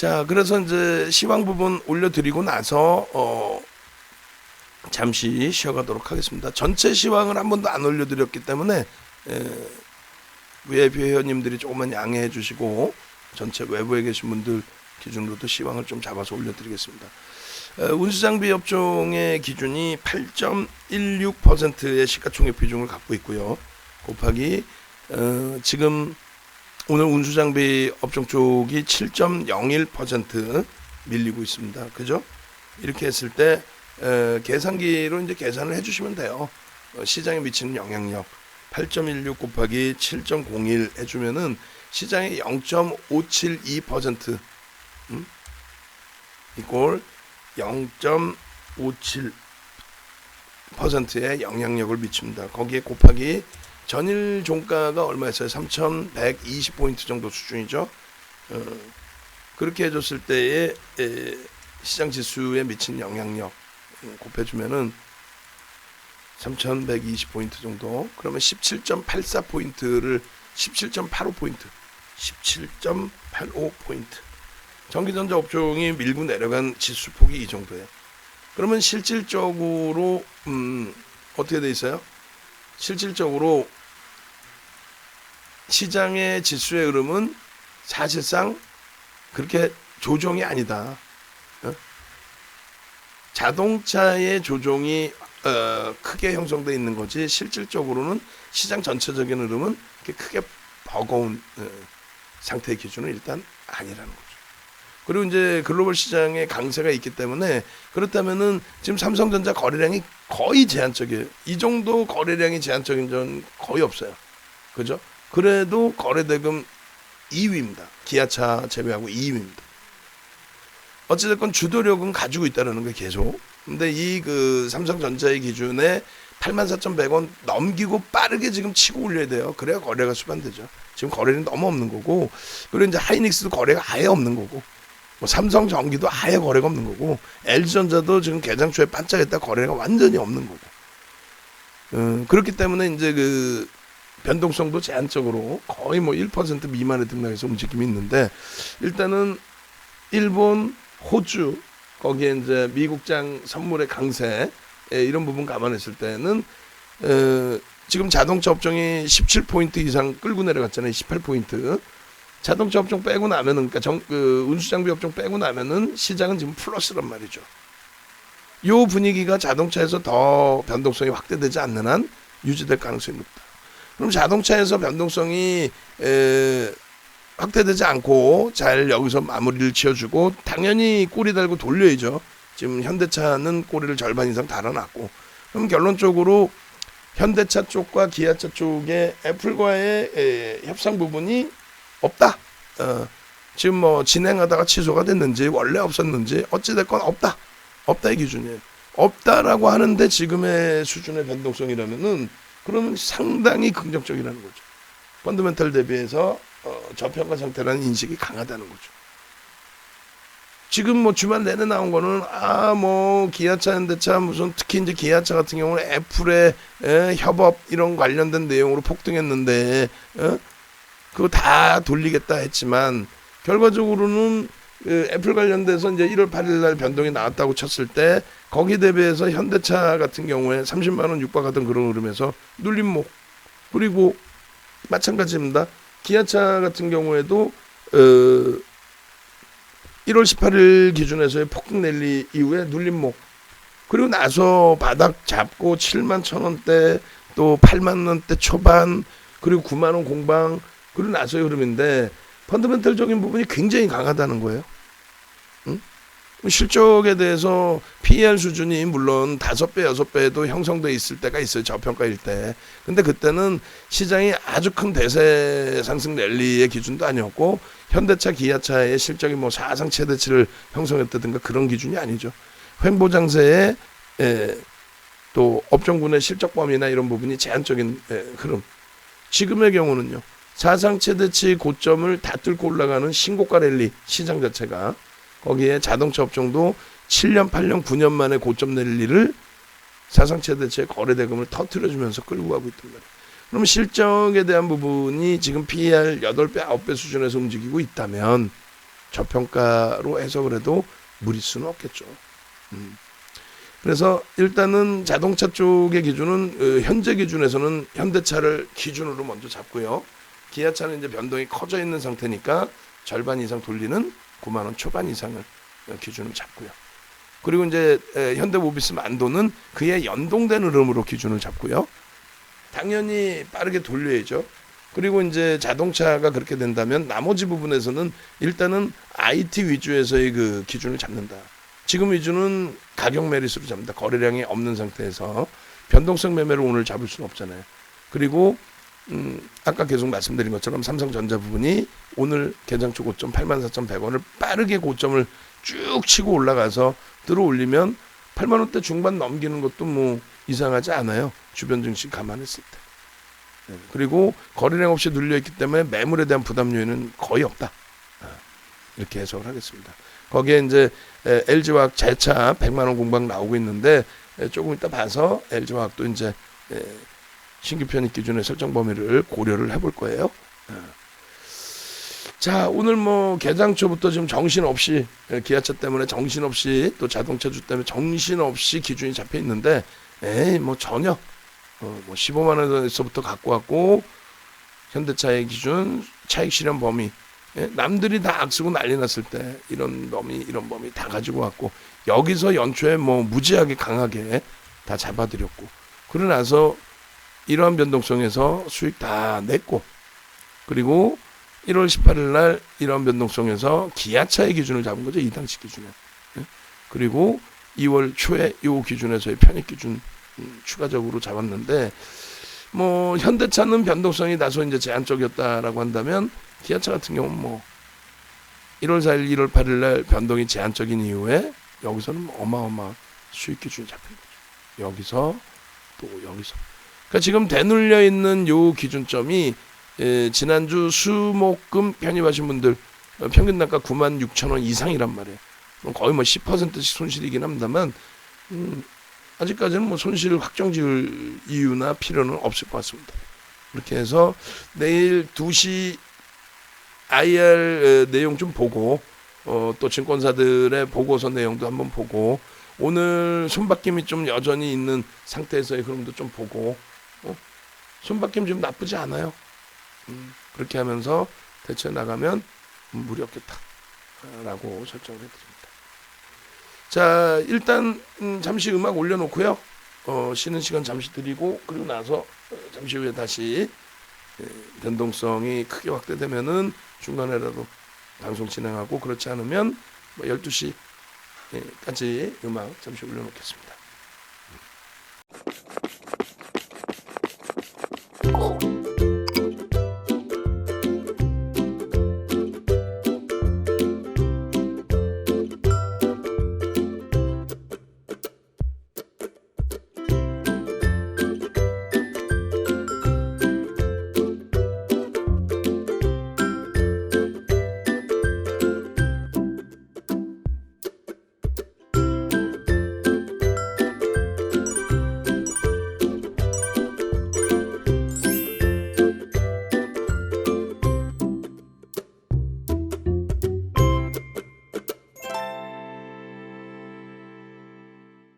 자, 그래서 이제 시황 부분 올려드리고 나서 잠시 쉬어가도록 하겠습니다. 전체 시황을 한 번도 안 올려드렸기 때문에 VIP 회원님들이 조금만 양해해 주시고 전체 외부에 계신 분들 기준으로도 시황을 좀 잡아서 올려드리겠습니다. 운수장비 업종의 기준이 8.16%의 시가총액 비중을 갖고 있고요. 곱하기 지금 오늘 운수장비 업종 쪽이 7.01% 밀리고 있습니다. 그죠? 이렇게 했을 때 계산기로 이제 계산을 해주시면 돼요. 시장에 미치는 영향력 8.16 곱하기 7.01 해주면은 시장의 0.572% 이꼴 0.57%의 영향력을 미칩니다. 거기에 곱하기 전일 종가가 얼마였어요? 3,120포인트 정도 수준이죠. 그렇게 해줬을 때의 시장 지수에 미친 영향력 곱해주면은 3,120포인트 정도. 그러면 17.84포인트를 17.85포인트 17.85포인트 전기전자 업종이 밀고 내려간 지수폭이 이 정도예요. 그러면 실질적으로 어떻게 돼 있어요? 실질적으로 시장의 지수의 흐름은 사실상 그렇게 조정이 아니다. 자동차의 조정이 크게 형성되어 있는 거지 실질적으로는 시장 전체적인 흐름은 크게 버거운 상태의 기준은 일단 아니라는 거죠. 그리고 이제 글로벌 시장에 강세가 있기 때문에 그렇다면은 지금 삼성전자 거래량이 거의 제한적이에요. 이 정도 거래량이 제한적인 전 거의 없어요. 그죠? 그래도 거래대금 2위입니다. 기아차 제외하고 2위입니다. 어찌됐건 주도력은 가지고 있다는 거예요, 계속. 근데 이 삼성전자의 기준에 84,100원 넘기고 빠르게 지금 치고 올려야 돼요. 그래야 거래가 수반되죠. 지금 거래는 너무 없는 거고, 그리고 이제 하이닉스도 거래가 아예 없는 거고, 뭐 삼성전기도 아예 거래가 없는 거고, LG전자도 지금 개장 초에 반짝했다 거래가 완전히 없는 거고. 그렇기 때문에 이제 변동성도 제한적으로 거의 뭐 1% 미만의 등락에서 움직임이 있는데, 일단은 일본, 호주, 거기에 이제 미국장 선물의 강세, 이런 부분 감안했을 때는 지금 자동차 업종이 17포인트 이상 끌고 내려갔잖아요. 18포인트. 자동차 업종 빼고 나면은, 그러니까 운수장비 업종 빼고 나면은 시장은 지금 플러스란 말이죠. 요 분위기가 자동차에서 더 변동성이 확대되지 않는 한 유지될 가능성이 높다. 그럼 자동차에서 변동성이 확대되지 않고 잘 여기서 마무리를 지어주고 당연히 꼬리 달고 돌려야죠. 지금 현대차는 꼬리를 절반 이상 달아놨고, 그럼 결론적으로 현대차 쪽과 기아차 쪽의 애플과의 협상 부분이 없다. 지금 뭐 진행하다가 취소가 됐는지 원래 없었는지 어찌됐건 없다 이 기준이에요. 없다라고 하는데 지금의 수준의 변동성이라면은 그러면 상당히 긍정적이라는 거죠. 펀더멘털 대비해서 저평가 상태라는 인식이 강하다는 거죠. 지금 뭐 주말 내내 나온 거는 뭐 기아차, 현대차 무슨 특히 이제 기아차 같은 경우는 애플의 협업 이런 관련된 내용으로 폭등했는데 그거 다 돌리겠다 했지만 결과적으로는 애플 관련돼서 이제 1월 8일 날 변동이 나왔다고 쳤을 때 거기 대비해서 현대차 같은 경우에 30만 원 육박하던 그런 흐름에서 눌림목, 그리고 마찬가지입니다. 기아차 같은 경우에도 1월 18일 기준에서의 폭등 랠리 이후에 눌림목, 그리고 나서 바닥 잡고 7만 1,000원대 또 8만 원대 초반 그리고 9만 원 공방, 그리고 나서의 흐름인데 펀더멘털적인 부분이 굉장히 강하다는 거예요. 실적에 대해서 PER 수준이 물론 5배, 6배도 형성돼 있을 때가 있어요. 저평가일 때. 근데 그때는 시장이 아주 큰 대세 상승 랠리의 기준도 아니었고 현대차, 기아차의 실적이 뭐 사상 최대치를 형성했다든가 그런 기준이 아니죠. 횡보장세의 또 업종군의 실적 범위나 이런 부분이 제한적인 흐름. 지금의 경우는요. 사상 최대치 고점을 다 뚫고 올라가는 신고가 랠리 시장 자체가, 거기에 자동차 업종도 7년, 8년, 9년 만에 고점 랠리를 사상 최대치의 거래대금을 터뜨려주면서 끌고 가고 있단 말이에요. 그럼 실적에 대한 부분이 지금 PER 8배, 9배 수준에서 움직이고 있다면 저평가로 해석을 해도 무리 수는 없겠죠. 그래서 일단은 자동차 쪽의 기준은 현재 기준에서는 현대차를 기준으로 먼저 잡고요. 기아차는 이제 변동이 커져 있는 상태니까 절반 이상 돌리는 9만 원 초반 이상을 기준으로 잡고요. 그리고 이제 현대모비스 만도는 그에 연동된 흐름으로 기준을 잡고요. 당연히 빠르게 돌려야죠. 그리고 이제 자동차가 그렇게 된다면 나머지 부분에서는 일단은 IT 위주에서의 그 기준을 잡는다. 지금 위주는 가격 메리트로 잡는다. 거래량이 없는 상태에서 변동성 매매를 오늘 잡을 수는 없잖아요. 그리고 아까 계속 말씀드린 것처럼 삼성전자 부분이 오늘 개장초 고점 84,100원을 빠르게 고점을 쭉 치고 올라가서 들어올리면 8만 원대 중반 넘기는 것도 뭐 이상하지 않아요. 주변 증시 감안했을 때. 그리고 거래량 없이 눌려있기 때문에 매물에 대한 부담 요인은 거의 없다. 이렇게 해석을 하겠습니다. 거기에 이제 LG화학 재차 100만 원 공방 나오고 있는데 조금 이따 봐서 LG화학도 이제 신규 편입 기준의 설정 범위를 고려를 해볼 거예요. 자, 오늘 뭐 개장초부터 지금 정신없이 기아차 때문에 정신없이 또 자동차주 때문에 정신없이 기준이 잡혀 있는데 뭐 전혀 뭐 15만 원에서부터 갖고 왔고 현대차의 기준 차익 실현 범위 남들이 다 악쓰고 난리 났을 때 이런 범위 다 가지고 왔고 여기서 연초에 뭐 무지하게 강하게 다 잡아드렸고 그러고 나서 이러한 변동성에서 수익 다 냈고 그리고 1월 18일 날 이런 변동성에서 기아차의 기준을 잡은 거죠. 이 당시 기준에. 그리고 2월 초에 이 기준에서의 편입 기준 추가적으로 잡았는데 뭐 현대차는 변동성이 다소 이제 제한적이었다라고 한다면 기아차 같은 경우는 뭐 1월 4일, 1월 8일 날 변동이 제한적인 이후에 여기서는 어마어마한 수익 기준이 잡힌 거죠. 여기서 또 여기서. 그러니까 지금 되눌려 있는 요 기준점이 지난주 수목금 편입하신 분들 평균 단가 96,000원 이상이란 말이에요. 거의 뭐 10%씩 손실이긴 합니다만 아직까지는 뭐 손실을 확정 지을 이유나 필요는 없을 것 같습니다. 그렇게 해서 내일 2시 IR 내용 좀 보고 또 증권사들의 보고서 내용도 한번 보고 오늘 손바뀜이 좀 여전히 있는 상태에서의 흐름도 좀 보고 손바뀜 좀 나쁘지 않아요. 그렇게 하면서 대처해 나가면 무리 없겠다라고 설정을 해드립니다. 자, 일단 잠시 음악 올려놓고요. 쉬는 시간 잠시 드리고 그리고 나서 잠시 후에 다시 변동성이 크게 확대되면은 중간에라도 방송 진행하고 그렇지 않으면 12시까지 음악 잠시 올려놓겠습니다.